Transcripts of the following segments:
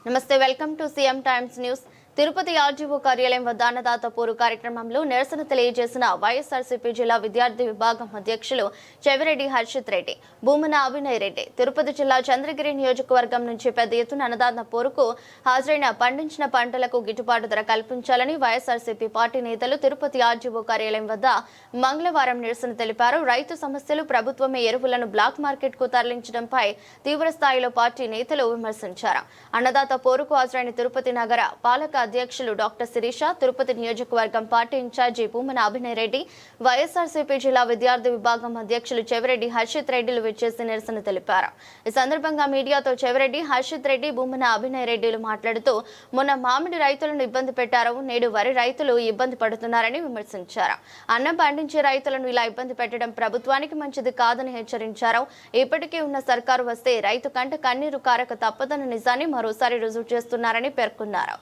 నమస్తే, welcome to CM times news. Tirupati RGO కార్యాలయం వద్ద అన్నదాత పోరు కార్యక్రమంలో నిరసన తెలియజేసిన వైఎస్ఆర్సీపీ జిల్లా విద్యార్థి విభాగం అధ్యక్షులు చెవిరెడ్డి హర్షిత్ రెడ్డి, భూమన అభినయ్ రెడ్డి. తిరుపతి జిల్లా చంద్రగిరి నియోజకవర్గం నుంచి పెద్ద ఎత్తున అన్నదాత పోరుకు హాజరైన పండించిన పంటలకు గిట్టుబాటు ధర కల్పించాలని వైఎస్ఆర్సీపీ పార్టీ నేతలు తిరుపతి ఆర్జీఓ కార్యాలయం వద్ద మంగళవారం నిరసన తెలిపారు. రైతు సమస్యలు, ప్రభుత్వమే ఎరువులను బ్లాక్ మార్కెట్ కు తరలించడంపై తీవ్ర స్థాయిలో పార్టీ నేతలు విమర్శించారు. అన్నదాత పోరుకు హాజరైన తిరుపతి నగర పాలక అధ్యక్షులు డాక్టర్ శిరీష, తిరుపతి నియోజకవర్గం పార్టీ ఇన్ఛార్జి భూమన అభినయ్ రెడ్డి, వైఎస్ఆర్సీపీ జిల్లా విద్యార్థి విభాగం అధ్యక్షులు చెవిరెడ్డి హర్షిత్ రెడ్డిలు విచ్చేసి నిరసన తెలిపారు. ఈ సందర్భంగా మీడియాతో చెవిరెడ్డి హర్షిత్ రెడ్డి, భూమన అభినయ్ రెడ్డిలు మాట్లాడుతూ మొన్న మామిడి రైతులను ఇబ్బంది పెట్టారు, నేడు వరి రైతులు ఇబ్బంది పడుతున్నారని విమర్శించారు. అన్నం పండించే రైతులను ఇలా ఇబ్బంది పెట్టడం ప్రభుత్వానికి మంచిది కాదని హెచ్చరించారు. ఇప్పటికే ఉన్న సర్కారు వస్తే రైతు కంట కన్నీరు కారక తప్పదన్న నిజాన్ని మరోసారి రుజువు చేస్తున్నారని పేర్కొన్నారు.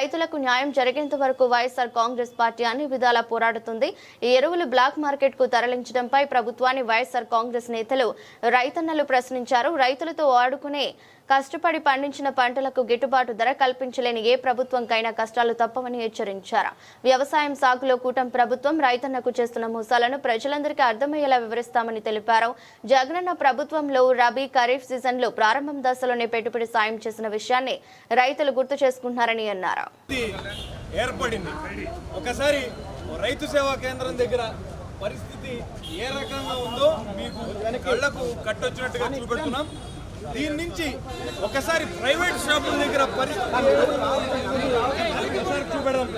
రైతులకు న్యాయం జరిగేంత వరకు వైఎస్ఆర్ కాంగ్రెస్ పార్టీ అన్ని విధాలా పోరాడుతుంది. ఈ ఎరువులు బ్లాక్ మార్కెట్ కు తరలించడంపై ప్రభుత్వాన్ని వైఎస్ఆర్ కాంగ్రెస్ నేతలు, రైతన్నలు ప్రశ్నించారు. రైతులతో ఆడుకునే కష్టపడి పండించిన పంటలకు గిట్టుబాటు ధర కల్పించలేని ఏ ప్రభుత్వంకైనా కష్టాలు తప్పవని హెచ్చరించారు. వ్యవసాయం సాగులో కూటమి ప్రభుత్వం రైతన్నకు చేస్తున్న మోసాలను ప్రజలందరికీ అర్థమయ్యేలా వివరిస్తామని తెలిపారు. జగనన్న ప్రభుత్వంలో రబీ, ఖరీఫ్ సీజన్లో ప్రారంభం దశలోనే పెట్టుబడి సాయం చేసిన విషయాన్ని రైతులు గుర్తు చేసుకుంటున్నారని అన్నారు. ఒకసారి రైతు సేవా కేంద్రం దగ్గర పరిస్థితి ఏ రకంగా ఉందో మీకు కళ్ళకు కట్టొచ్చినట్టుగా చూపెడుతున్నాం. దీని నుంచి ఒకసారి ప్రైవేట్ షాపుల దగ్గర పరిస్థితి చూపెడదాం.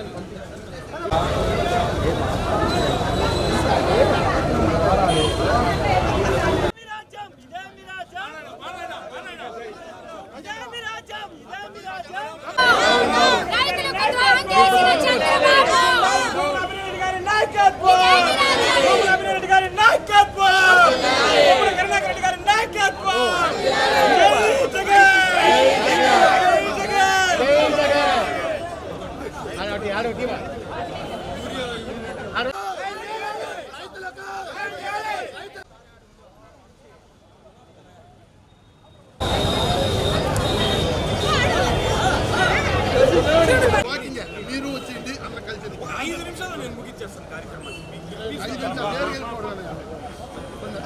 మీరు వచ్చింది అట్లా కలిసి 5 నిమిషాలు నేను ముగించేస్తాను కార్యక్రమాన్ని.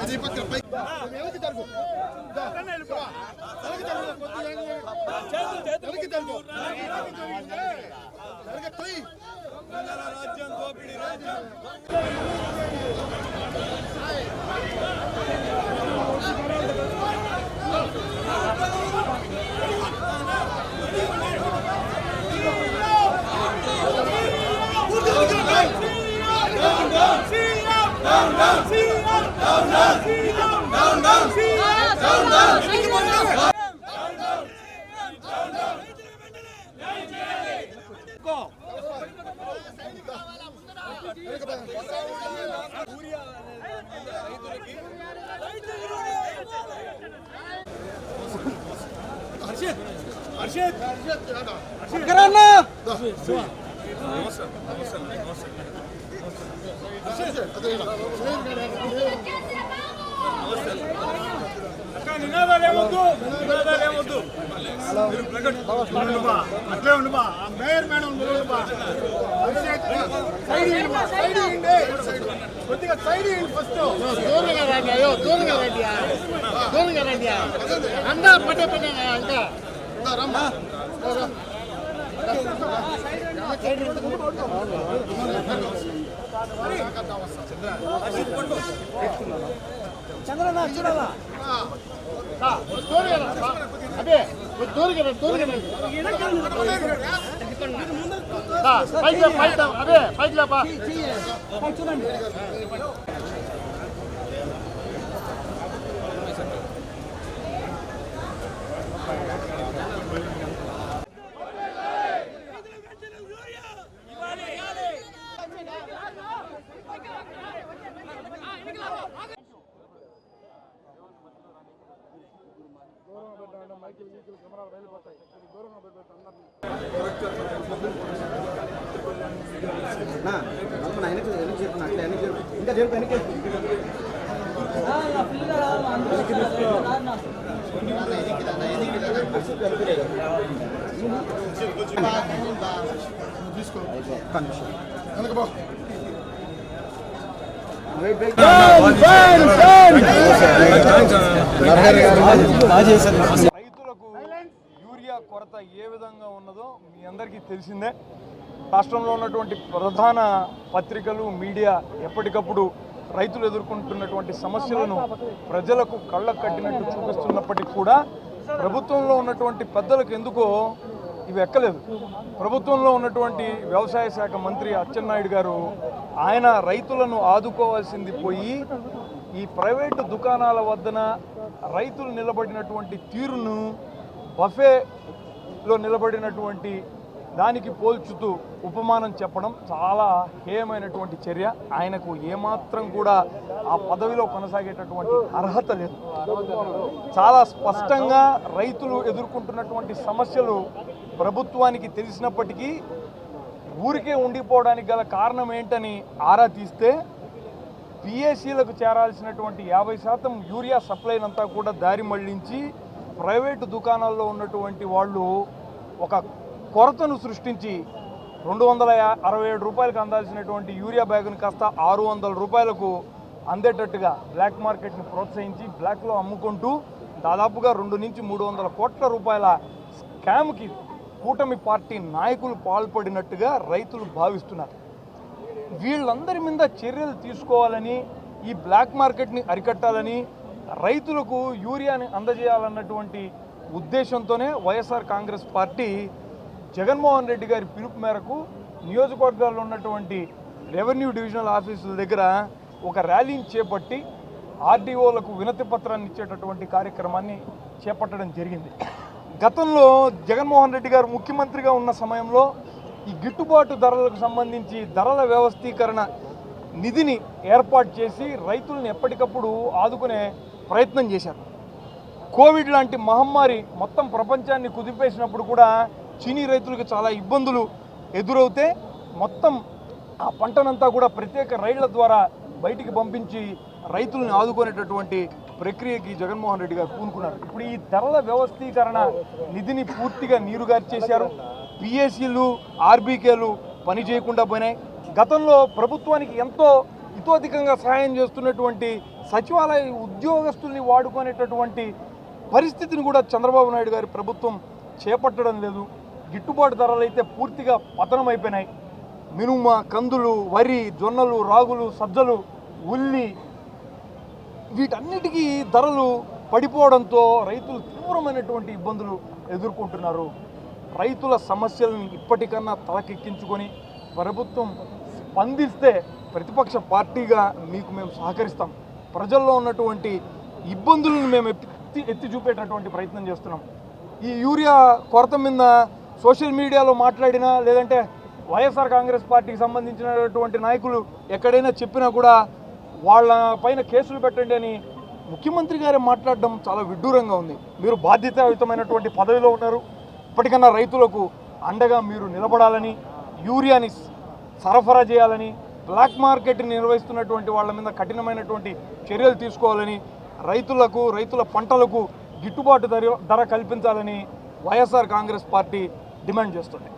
అది పక్కన రాజ్యం దోపిడీ రాజ్యం. అట్లే ఉండు బా మేయర్ మేడం కొద్దిగా సైడ్ ఫస్ట్ దూరంగా రండి. అయ్యో దూరంగా రండి, దూరంగా రండి. అందా పట్టే పట్టే ఇంకా రమ్మా చంద్రనా చూడాలా అదే దూరంగా అదే పైకి లేపా చూడండి. ఇంకా జరుపు వెనక్కి తీసుకో వెనక రైతులకు యూరియా కొరత ఏ విధంగా ఉన్నదో మీ అందరికీ తెలిసిందే. రాష్ట్రంలో ఉన్నటువంటి ప్రధాన పత్రికలు మీడియా ఎప్పటికప్పుడు రైతులు ఎదుర్కొంటున్నటువంటి సమస్యలను ప్రజలకు కళ్ళకు కట్టినట్టు చూపిస్తున్నప్పటికీ కూడా ప్రభుత్వంలో ఉన్నటువంటి పెద్దలకు ఎందుకో ఇవి ఎక్కలేదు. ప్రభుత్వంలో ఉన్నటువంటి వ్యవసాయ శాఖ మంత్రి అచ్చెన్నాయుడు గారు ఆయన రైతులను ఆదుకోవాల్సింది పోయి ఈ ప్రైవేటు దుకాణాల వద్దన రైతులు నిలబడినటువంటి తీరును బఫేలో నిలబడినటువంటి దానికి పోల్చుతూ ఉపమానం చెప్పడం చాలా హేయమైనటువంటి చర్య. ఆయనకు ఏమాత్రం కూడా ఆ పదవిలో కొనసాగేటటువంటి అర్హత లేదు. చాలా స్పష్టంగా రైతులు ఎదుర్కొంటున్నటువంటి సమస్యలు ప్రభుత్వానికి తెలిసినప్పటికీ ఊరికే ఉండిపోవడానికి గల కారణం ఏంటని ఆరా తీస్తే పిఎస్సీలకు చేరాల్సినటువంటి 50% యూరియా సప్లైనంతా కూడా దారి మళ్లించి ప్రైవేటు దుకాణాల్లో ఉన్నటువంటి వాళ్ళు ఒక కొరతను సృష్టించి 267 రూపాయలకు అందాల్సినటువంటి యూరియా బ్యాగును కాస్త 600 రూపాయలకు అందేటట్టుగా బ్లాక్ మార్కెట్ని ప్రోత్సహించి బ్లాక్లో అమ్ముకుంటూ దాదాపుగా 200 నుంచి 300 కోట్ల రూపాయల స్కామ్కి కూటమి పార్టీ నాయకులు పాల్పడినట్టుగా రైతులు భావిస్తున్నారు. వీళ్ళందరి మీద చర్యలు తీసుకోవాలని, ఈ బ్లాక్ మార్కెట్ని అరికట్టాలని, రైతులకు యూరియాని అందజేయాలన్నటువంటి ఉద్దేశంతోనే వైఎస్ఆర్ కాంగ్రెస్ పార్టీ జగన్మోహన్ రెడ్డి గారి పిలుపు మేరకు నియోజకవర్గాల్లో ఉన్నటువంటి రెవెన్యూ డివిజనల్ ఆఫీసుల దగ్గర ఒక ర్యాలీని చేపట్టి ఆర్డీఓలకు వినతి పత్రాన్ని ఇచ్చేటటువంటి కార్యక్రమాన్ని చేపట్టడం జరిగింది. గతంలో జగన్మోహన్ రెడ్డి గారు ముఖ్యమంత్రిగా ఉన్న సమయంలో ఈ గిట్టుబాటు ధరలకు సంబంధించి ధరల వ్యవస్థీకరణ నిధిని ఏర్పాటు చేసి రైతులను ఎప్పటికప్పుడు ఆదుకునే ప్రయత్నం చేశారు. కోవిడ్ లాంటి మహమ్మారి మొత్తం ప్రపంచాన్ని కుదిపేసినప్పుడు కూడా చీనీ రైతులకు చాలా ఇబ్బందులు ఎదురవుతే మొత్తం ఆ పంటనంతా కూడా ప్రత్యేక రైళ్ల ద్వారా బయటికి పంపించి రైతులను ఆదుకునేటటువంటి ప్రక్రియకి జగన్మోహన్ రెడ్డి గారు పూనుకున్నారు. ఇప్పుడు ఈ ధరల వ్యవస్థీకరణ నిధిని పూర్తిగా నీరుగార్చేశారు. పిఎస్సీలు ఆర్బీకేలు పని చేయకుండా పోయినాయి. గతంలో ప్రభుత్వానికి ఎంతో ఇతోధికంగా సహాయం చేస్తున్నటువంటి సచివాలయ ఉద్యోగస్తుల్ని వాడుకునేటటువంటి పరిస్థితిని కూడా చంద్రబాబు నాయుడు గారి ప్రభుత్వం చేపట్టడం లేదు. గిట్టుబాటు ధరలు అయితే పూర్తిగా పతనమైపోయినాయి. మినుమ, కందులు, వరి, జొన్నలు, రాగులు, సజ్జలు, ఉల్లి వీటన్నిటికీ ధరలు పడిపోవడంతో రైతులు తీవ్రమైనటువంటి ఇబ్బందులు ఎదుర్కొంటున్నారు. రైతుల సమస్యలను ఇప్పటికన్నా తలకెక్కించుకొని ప్రభుత్వం స్పందిస్తే ప్రతిపక్ష పార్టీగా మీకు మేము సహకరిస్తాం. ప్రజల్లో ఉన్నటువంటి ఇబ్బందులను మేము ఎత్తి చూపేటటువంటి ప్రయత్నం చేస్తున్నాం. ఈ యూరియా కొరత మీద సోషల్ మీడియాలో మాట్లాడినా లేదంటే వైఎస్ఆర్ కాంగ్రెస్ పార్టీకి సంబంధించినటువంటి నాయకులు ఎక్కడైనా చెప్పినా కూడా వాళ్ళ పైన కేసులు పెట్టండి అని ముఖ్యమంత్రి గారే మాట్లాడడం చాలా విడ్డూరంగా ఉంది. మీరు బాధ్యతాయుతమైనటువంటి పదవిలో ఉన్నారు. ఇప్పటికన్నా రైతులకు అండగా మీరు నిలబడాలని, యూరియాని సరఫరా చేయాలని, బ్లాక్ మార్కెట్ని నిర్వహిస్తున్నటువంటి వాళ్ళ మీద కఠినమైనటువంటి చర్యలు తీసుకోవాలని, రైతులకు, రైతుల పంటలకు గిట్టుబాటు ధర కల్పించాలని వైఎస్ఆర్ కాంగ్రెస్ పార్టీ డిమాండ్ చేస్తుంది.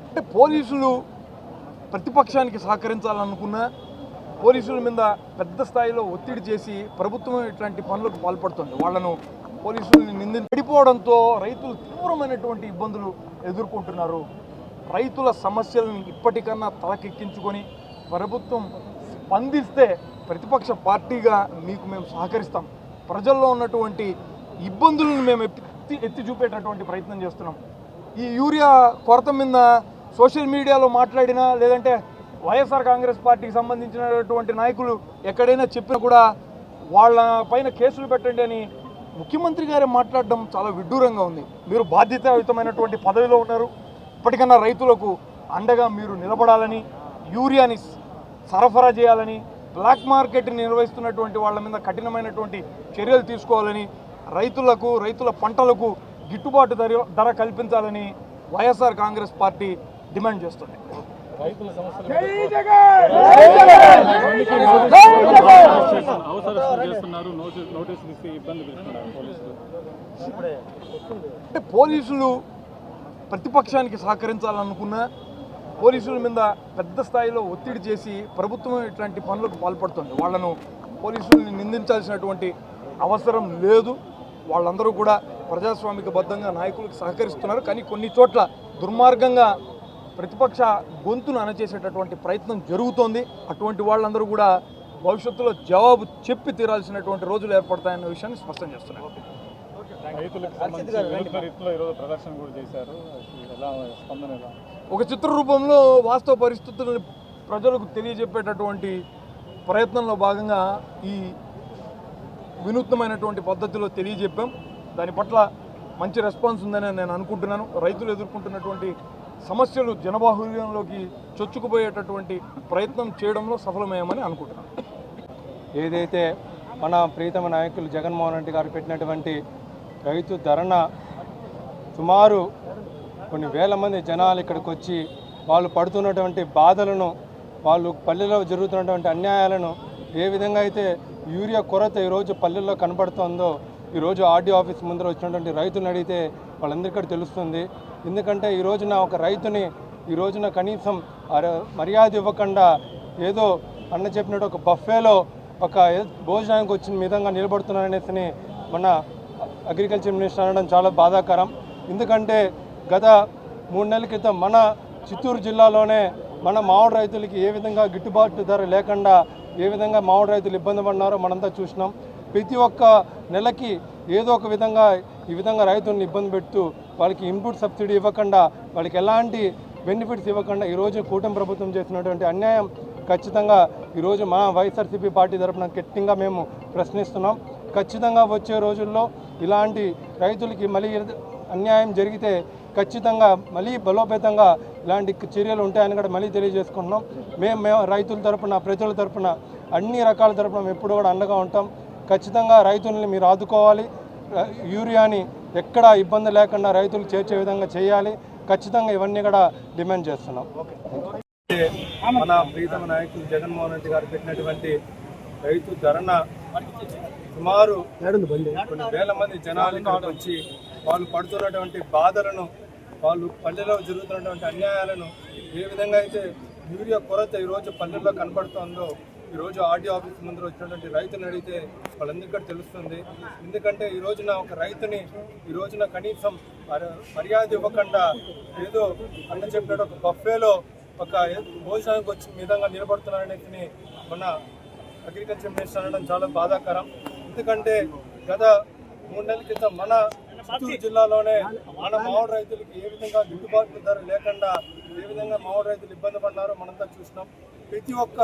అంటే పోలీసులు ప్రతిపక్షానికి సహకరించాలనుకున్నా పోలీసుల మీద పెద్ద స్థాయిలో ఒత్తిడి చేసి ప్రభుత్వం ఇట్లాంటి పనులకు పాల్పడుతుంది. వాళ్లను పోలీసులను పడిపోవడంతో రైతులు తీవ్రమైనటువంటి ఇబ్బందులు ఎదుర్కొంటున్నారు. రైతుల సమస్యలను ఇప్పటికన్నా తలకెక్కించుకొని ప్రభుత్వం స్పందిస్తే ప్రతిపక్ష పార్టీగా మీకు మేము సహకరిస్తాం. ప్రజల్లో ఉన్నటువంటి ఇబ్బందులను మేము ఎత్తి చూపేటటువంటి ప్రయత్నం చేస్తున్నాం. ఈ యూరియా కొరత మీద సోషల్ మీడియాలో మాట్లాడినా లేదంటే వైఎస్ఆర్ కాంగ్రెస్ పార్టీకి సంబంధించినటువంటి నాయకులు ఎక్కడైనా చెప్పినా కూడా వాళ్ళ పైన కేసులు పెట్టండి అని ముఖ్యమంత్రి గారే మాట్లాడడం చాలా విడ్డూరంగా ఉంది. మీరు బాధ్యతాయుతమైనటువంటి పదవిలో ఉన్నారు. ఇప్పటికన్నా రైతులకు అండగా మీరు నిలబడాలని, యూరియాని సరఫరా చేయాలని, బ్లాక్ మార్కెట్ని నిర్వహిస్తున్నటువంటి వాళ్ళ మీద కఠినమైనటువంటి చర్యలు తీసుకోవాలని, రైతులకు, రైతుల పంటలకు గిట్టుబాటు ధర కల్పించాలని వైఎస్ఆర్ కాంగ్రెస్ పార్టీ డిమాండ్ చేస్తుంది. రైతుల సమస్యలు అవసరం చేస్తున్నారు, నోటీసులు ఇస్తే ఇబ్బంది పెడుతున్నారు పోలీసులు. అంటే పోలీసులు ప్రతిపక్షానికి సహకరించాలనుకున్నా పోలీసుల మీద పెద్ద స్థాయిలో ఒత్తిడి చేసి ప్రభుత్వం ఇట్లాంటి పనులకు పాల్పడుతుంది. వాళ్ళను పోలీసుల్ని నిందించాల్సినటువంటి అవసరం లేదు. వాళ్ళందరూ కూడా ప్రజాస్వామికబద్ధంగా నాయకులకు సహకరిస్తున్నారు. కానీ కొన్ని చోట్ల దుర్మార్గంగా ప్రతిపక్ష గొంతును అణచేసేటటువంటి ప్రయత్నం జరుగుతోంది. అటువంటి వాళ్ళందరూ కూడా భవిష్యత్తులో జవాబు చెప్పి తీరాల్సినటువంటి రోజులు ఏర్పడతాయన్న విషయాన్ని స్పష్టం చేస్తున్నారు. రైతులకు సంబంధించి వినూత్న రీతిలో ఈరోజు ప్రదర్శన కూడా చేశారు. ఎలా స్పందన ఎలా? ఒక చిత్ర రూపంలో వాస్తవ పరిస్థితులను ప్రజలకు తెలియజెప్పేటటువంటి ప్రయత్నంలో భాగంగా ఈ వినూత్నమైనటువంటి పద్ధతిలో తెలియజెప్పాం. దాని పట్ల మంచి రెస్పాన్స్ ఉందని నేను అనుకుంటున్నాను. రైతులు ఎదుర్కొంటున్నటువంటి సమస్యలు జనబాహుల్యంలోకి చొచ్చుకుపోయేటటువంటి ప్రయత్నం చేయడంలో సఫలమయ్యామని అనుకుంటున్నాను. ఏదైతే మన ప్రీతమ నాయకులు జగన్మోహన్ రెడ్డి గారు పెట్టినటువంటి రైతు ధర్నా, సుమారు కొన్ని వేల మంది జనాలు ఇక్కడికి వచ్చి వాళ్ళు పడుతున్నటువంటి బాధలను, వాళ్ళు పల్లెల్లో జరుగుతున్నటువంటి అన్యాయాలను, ఏ విధంగా అయితే యూరియా కొరత ఈరోజు పల్లెల్లో కనపడుతుందో ఈరోజు ఆర్డీ ఆఫీస్ ముందర వచ్చినటువంటి రైతులను అడిగితే వాళ్ళందరికీ తెలుస్తుంది. ఎందుకంటే ఈ రోజున ఒక రైతుని ఈ రోజున కనీసం మర్యాద ఇవ్వకుండా ఏదో అన్న చెప్పినట్టు ఒక బఫేలో ఒక భోజనానికి వచ్చిన విధంగా నిలబడుతున్నారనేసి మన అగ్రికల్చర్ మినిస్టర్ అనడం చాలా బాధాకరం. ఎందుకంటే గత 3 నెలల క్రితం మన చిత్తూరు జిల్లాలోనే మన మామిడి రైతులకి ఏ విధంగా గిట్టుబాటు ధర లేకుండా ఏ విధంగా మామిడి రైతులు ఇబ్బంది పడినారో మనంతా చూసినాం. ప్రతి ఒక్క నెలకి ఏదో ఒక విధంగా ఈ విధంగా రైతులను ఇబ్బంది పెడుతూ వాళ్ళకి ఇన్పుట్ సబ్సిడీ ఇవ్వకుండా, వాళ్ళకి ఎలాంటి బెనిఫిట్స్ ఇవ్వకుండా ఈరోజు కూటమి ప్రభుత్వం చేసినటువంటి అన్యాయం ఖచ్చితంగా ఈరోజు మన వైఎస్ఆర్సీపీ పార్టీ తరఫున గట్టిగా మేము ప్రశ్నిస్తున్నాం. ఖచ్చితంగా వచ్చే రోజుల్లో ఇలాంటి రైతులకి మళ్ళీ అన్యాయం జరిగితే ఖచ్చితంగా మళ్ళీ బలోపేతంగా ఇలాంటి చర్యలు ఉంటాయని కూడా మళ్ళీ తెలియజేసుకుంటున్నాం. మేము రైతుల తరఫున, ప్రజల తరఫున, అన్ని రకాల తరఫున మేము ఎప్పుడు కూడా అండగా ఉంటాం. ఖచ్చితంగా రైతుల్ని మీరు ఆదుకోవాలి. యూరియాని ఎక్కడా ఇబ్బంది లేకుండా రైతులు చేర్చే విధంగా చేయాలి. ఖచ్చితంగా ఇవన్నీ కూడా డిమాండ్ చేస్తున్నాం. మన ప్రీతమ నాయకులు జగన్మోహన్ రెడ్డి గారు పెట్టినటువంటి రైతు ధర్నా, సుమారు కొన్ని వేల మంది జనాలు ఇక్కడికి వచ్చి వాళ్ళు పడుతున్నటువంటి బాధలను, వాళ్ళు పల్లెలో జరుగుతున్నటువంటి అన్యాయాలను, ఏ విధంగా అయితే యూరియా కొరత ఈరోజు పల్లెల్లో కనపడుతుందో ఈరోజు ఆర్డీ ఆఫీస్ ముందు వచ్చినటువంటి రైతుని అడిగితే వాళ్ళందరికీ కూడా తెలుస్తుంది. ఎందుకంటే ఈ రోజున ఒక రైతుని ఈ రోజున కనీసం మర్యాద ఇవ్వకుండా ఏదో అన్న చెప్పినట్టు ఒక బఫేలో ఒక భోజనానికి వచ్చిన విధంగా నిలబడుతున్నారనేసి మన అగ్రికల్చర్ మినిస్టర్ అనడం చాలా బాధాకరం. ఎందుకంటే గత 3 నెలల క్రితం మన చిత్తూరు జిల్లాలోనే మన మామిడి రైతులకి ఏ విధంగా గిట్టుబాటు ధర లేకుండా ఏ విధంగా మామిడి రైతులు ఇబ్బంది పడినారో మనంతా చూసినాం. ప్రతి ఒక్క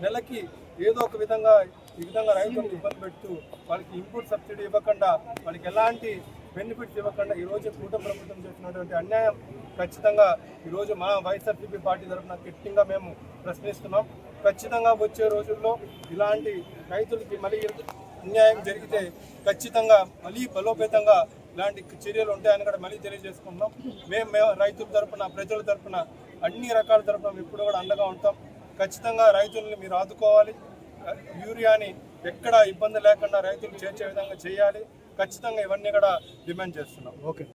నెలకి ఏదో ఒక విధంగా ఈ విధంగా రైతులను ఇబ్బంది పెడుతూ వాళ్ళకి ఇన్పుట్ సబ్సిడీ ఇవ్వకుండా, వాళ్ళకి ఎలాంటి బెనిఫిట్స్ ఇవ్వకుండా ఈరోజు కూటమి ప్రభుత్వం చేసినటువంటి అన్యాయం ఖచ్చితంగా ఈరోజు మా వైఎస్ఆర్సీపీ పార్టీ తరఫున గట్టిగా మేము ప్రశ్నిస్తున్నాం. ఖచ్చితంగా వచ్చే రోజుల్లో ఇలాంటి రైతులకి మళ్ళీ అన్యాయం జరిగితే ఖచ్చితంగా మళ్ళీ బలోపేతంగా ఇలాంటి చర్యలు ఉంటాయని కూడా మళ్ళీ తెలియజేసుకుంటున్నాం. మేము రైతుల తరఫున, ప్రజల తరఫున, అన్ని రకాల తరఫున ఇప్పుడు కూడా అండగా ఉంటాం. ఖచ్చితంగా రైతుల్ని మీరు ఆదుకోవాలి. యూరియాని ఎక్కడ ఇబ్బంది లేకుండా రైతులు చేర్చే విధంగా చేయాలి. ఖచ్చితంగా ఇవన్నీ కూడా డిమాండ్ చేస్తున్నాం. ఓకే.